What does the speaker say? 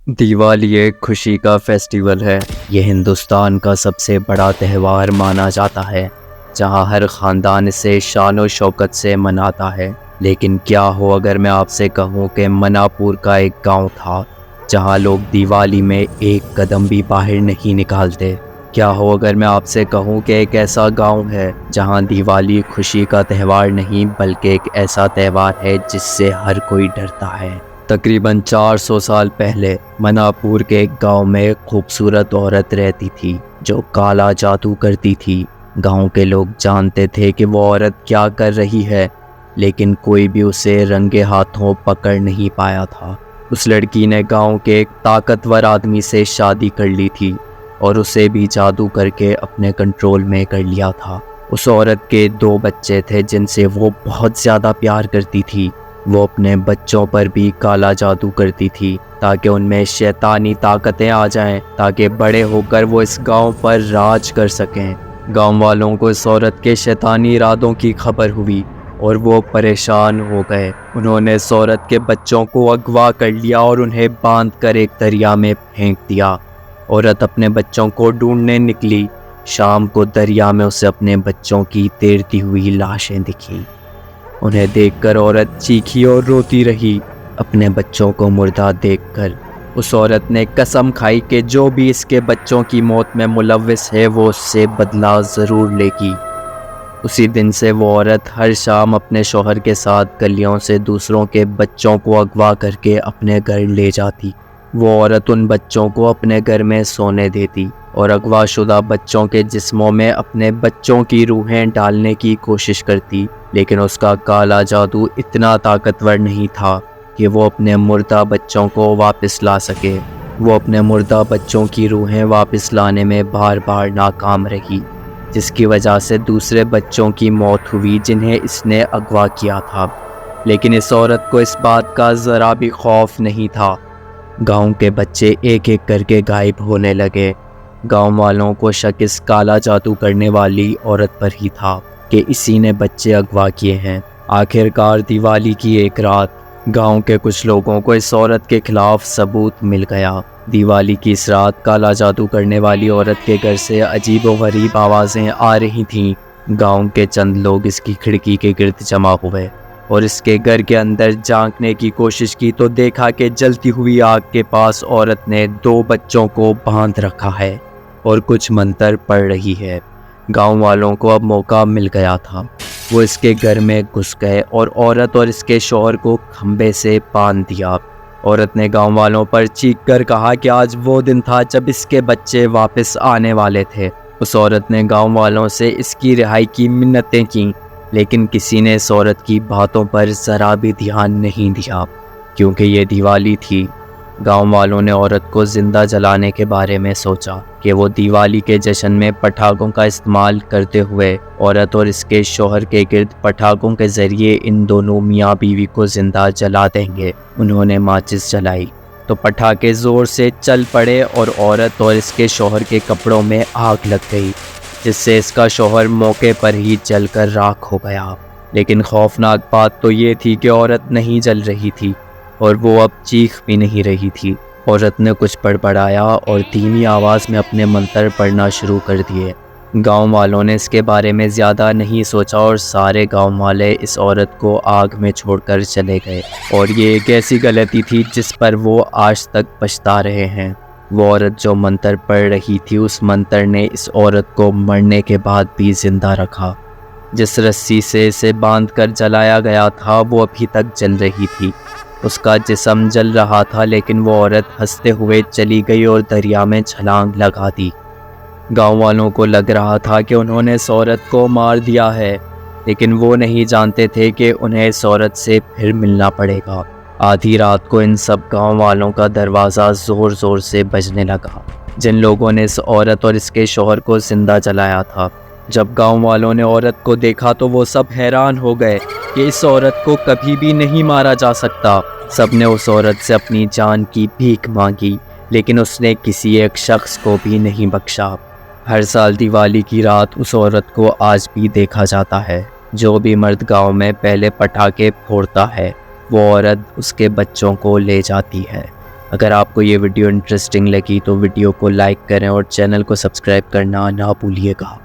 دیوالی ایک خوشی کا فیسٹیول ہے۔ یہ ہندوستان کا سب سے بڑا تہوار مانا جاتا ہے، جہاں ہر خاندان اسے شان و شوکت سے مناتا ہے۔ لیکن کیا ہو اگر میں آپ سے کہوں کہ مناپور کا ایک گاؤں تھا جہاں لوگ دیوالی میں ایک قدم بھی باہر نہیں نکالتے؟ کیا ہو اگر میں آپ سے کہوں کہ ایک ایسا گاؤں ہے جہاں دیوالی خوشی کا تہوار نہیں بلکہ ایک ایسا تہوار ہے جس سے ہر کوئی ڈرتا ہے؟ تقریباً 400 سال پہلے مناپور کے ایک گاؤں میں ایک خوبصورت عورت رہتی تھی جو کالا جادو کرتی تھی۔ گاؤں کے لوگ جانتے تھے کہ وہ عورت کیا کر رہی ہے، لیکن کوئی بھی اسے رنگے ہاتھوں پکڑ نہیں پایا تھا۔ اس لڑکی نے گاؤں کے ایک طاقتور آدمی سے شادی کر لی تھی اور اسے بھی جادو کر کے اپنے کنٹرول میں کر لیا تھا۔ اس عورت کے 2 بچے تھے جن سے وہ بہت زیادہ پیار کرتی تھی۔ وہ اپنے بچوں پر بھی کالا جادو کرتی تھی تاکہ ان میں شیطانی طاقتیں آ جائیں، تاکہ بڑے ہو کر وہ اس گاؤں پر راج کر سکیں۔ گاؤں والوں کو اس عورت کے شیطانی ارادوں کی خبر ہوئی اور وہ پریشان ہو گئے۔ انہوں نے اس عورت کے بچوں کو اغوا کر لیا اور انہیں باندھ کر ایک دریا میں پھینک دیا۔ عورت اپنے بچوں کو ڈھونڈنے نکلی۔ شام کو دریا میں اسے اپنے بچوں کی تیرتی ہوئی لاشیں دکھیں۔ انہیں دیکھ کر عورت چیخی اور روتی رہی۔ اپنے بچوں کو مردہ دیکھ کر اس عورت نے قسم کھائی کہ جو بھی اس کے بچوں کی موت میں ملوث ہے وہ اس سے بدلہ ضرور لے گی۔ اسی دن سے وہ عورت ہر شام اپنے شوہر کے ساتھ گلیوں سے دوسروں کے بچوں کو اغوا کر کے اپنے گھر لے جاتی۔ وہ عورت ان بچوں کو اپنے گھر میں سونے دیتی اور اغوا شدہ بچوں کے جسموں میں اپنے بچوں کی روحیں ڈالنے کی کوشش کرتی، لیکن اس کا کالا جادو اتنا طاقتور نہیں تھا کہ وہ اپنے مردہ بچوں کو واپس لا سکے۔ وہ اپنے مردہ بچوں کی روحیں واپس لانے میں بار بار ناکام رہی، جس کی وجہ سے دوسرے بچوں کی موت ہوئی جنہیں اس نے اغوا کیا تھا۔ لیکن اس عورت کو اس بات کا ذرا بھی خوف نہیں تھا۔ گاؤں کے بچے ایک ایک کر کے غائب ہونے لگے۔ گاؤں والوں کو شک اس کالا جادو کرنے والی عورت پر ہی تھا کہ اسی نے بچے اغوا کیے ہیں۔ آخرکار دیوالی کی ایک رات گاؤں کے کچھ لوگوں کو اس عورت کے خلاف ثبوت مل گیا۔ دیوالی کی اس رات کالا جادو کرنے والی عورت کے گھر سے عجیب و غریب آوازیں آ رہی تھیں۔ گاؤں کے چند لوگ اس کی کھڑکی کے گرد جمع ہوئے اور اس کے گھر کے اندر جھانکنے کی کوشش کی تو دیکھا کہ جلتی ہوئی آگ کے پاس عورت نے 2 بچوں کو باندھ رکھا ہے اور کچھ منتر پڑھ رہی ہے۔ گاؤں والوں کو اب موقع مل گیا تھا۔ وہ اس کے گھر میں گھس گئے اور عورت اور اس کے شوہر کو کھمبے سے باندھ دیا۔ عورت نے گاؤں والوں پر چیخ کر کہا کہ آج وہ دن تھا جب اس کے بچے واپس آنے والے تھے۔ اس عورت نے گاؤں والوں سے اس کی رہائی کی منتیں کیں، لیکن کسی نے اس عورت کی باتوں پر ذرا بھی دھیان نہیں دیا، کیونکہ یہ دیوالی تھی۔ گاؤں والوں نے عورت کو زندہ جلانے کے بارے میں سوچا کہ وہ دیوالی کے جشن میں پٹاخوں کا استعمال کرتے ہوئے عورت اور اس کے شوہر کے گرد پٹاخوں کے ذریعے ان دونوں میاں بیوی کو زندہ جلا دیں گے۔ انہوں نے ماچس جلائی تو پٹاخے زور سے چل پڑے اور عورت اور اس کے شوہر کے کپڑوں میں آگ لگ گئی، جس سے اس کا شوہر موقع پر ہی جل کر راکھ ہو گیا۔ لیکن خوفناک بات تو یہ تھی کہ عورت نہیں جل رہی تھی اور وہ اب چیخ بھی نہیں رہی تھی۔ عورت نے کچھ بڑبڑایا اور دھیمی آواز میں اپنے منتر پڑھنا شروع کر دیے۔ گاؤں والوں نے اس کے بارے میں زیادہ نہیں سوچا اور سارے گاؤں والے اس عورت کو آگ میں چھوڑ کر چلے گئے، اور یہ ایک ایسی غلطی تھی جس پر وہ آج تک پچھتا رہے ہیں۔ وہ عورت جو منتر پڑھ رہی تھی، اس منتر نے اس عورت کو مرنے کے بعد بھی زندہ رکھا۔ جس رسی سے اسے باندھ کر جلایا گیا تھا وہ ابھی تک جل رہی تھی۔ اس کا جسم جل رہا تھا، لیکن وہ عورت ہنستے ہوئے چلی گئی اور دریا میں چھلانگ لگا دی۔ گاؤں والوں کو لگ رہا تھا کہ انہوں نے اس عورت کو مار دیا ہے، لیکن وہ نہیں جانتے تھے کہ انہیں اس عورت سے پھر ملنا پڑے گا۔ آدھی رات کو ان سب گاؤں والوں کا دروازہ زور زور سے بجنے لگا، جن لوگوں نے اس عورت اور اس کے شوہر کو زندہ جلایا تھا۔ جب گاؤں والوں نے عورت کو دیکھا تو وہ سب حیران ہو گئے کہ اس عورت کو کبھی بھی نہیں مارا جا سکتا۔ سب نے اس عورت سے اپنی جان کی بھیک مانگی، لیکن اس نے کسی ایک شخص کو بھی نہیں بخشا۔ ہر سال دیوالی کی رات اس عورت کو آج بھی دیکھا جاتا ہے۔ جو بھی مرد گاؤں میں پہلے پٹاخے پھوڑتا ہے، وہ عورت اس کے بچوں کو لے جاتی ہے۔ اگر آپ کو یہ ویڈیو انٹرسٹنگ لگی تو ویڈیو کو لائک کریں اور چینل کو سبسکرائب کرنا نہ بھولیے گا۔